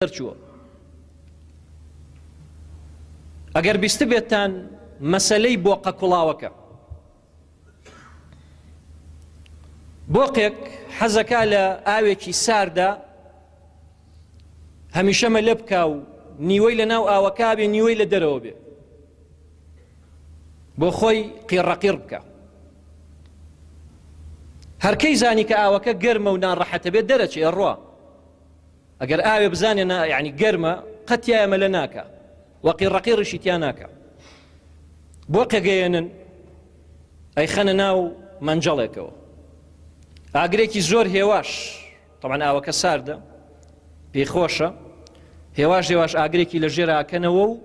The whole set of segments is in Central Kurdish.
دەرچووە. ئەگەر بیست بێتان مەسەلەی بۆقە کوڵاوەکە، بۆقێک حەزەکە لە ئاوێکی ساردا هەمیشە مەلە بکا و نیوەی لە ناو ئاوەکە بێ، نیوەی لە دەرەوە بێ، بۆ خۆی قیڕەقیر بکە. هەرکەی زانی کە ئاوەکە گەرمە و ناڕەحەتە بێت دەرەچێ ڕوا. ئەگەر ئاوێ بزانێ یعنی گەرمە قەت یایە مەلە ناکە و قیڕەقیڕیشی تیا ناکە. بۆقێگەیەنن ئەیخەنە ناو مەنجەڵێکەوە، ئاگرێکی زۆر هێواش، تەمان ئاوەکە ساردە پێخۆشە، هێواش هێواش ئاگرێکی لە ژێر ئاکەنەوە و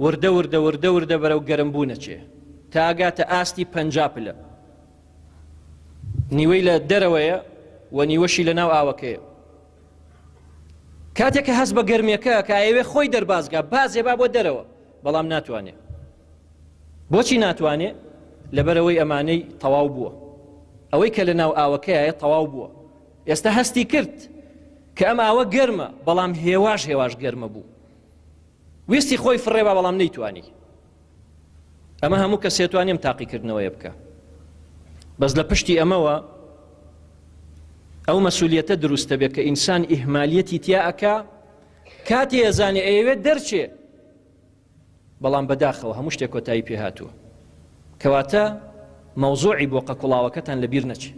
وردە وردە وردە وردە بەرەو گەرمبوونەچێ تا ئاگاتە ئاستی 50 پلە، نیوەی لە دەرەوەیە و نیوەشی لە ناو ئاوەکەیە. کاتێککە هەست بە گەرمیەکە کە ئەوێ خۆی دەربازگا بازێ با بۆ دەرەوە، بەڵام ناتوانێ. بۆچی ناتوانێ؟ لەبەرەوەی ئەمانەی تەواو بووە، ئەوەی کە لە ناو ئاوەکەیە تەواو بووە. ئێستا هەستی کرد کە ئەم ئاوە گەرمە، بەڵام هێواش هێواش گەرمە بوو، ویستی خۆی فڕێبا بەڵام نەیتوانی. ئەمە هەموو کە سێتوانیم تاقیکردنەوەی بکە. بەس لە پشتی ئەمەوە ئەو مەسئولیەتە دروستە بێت کە ئینسان ئیهمالیەتی تیا ئەکا کاتی ئەزانێ ئەیەوێت دەرچێ، بەڵام بەداخەوە هەموو شتێک کۆتایی پێهاتووە. کەواتە مەوزوعی بۆقە کوڵاوەکەتان لەبیر نەچێ.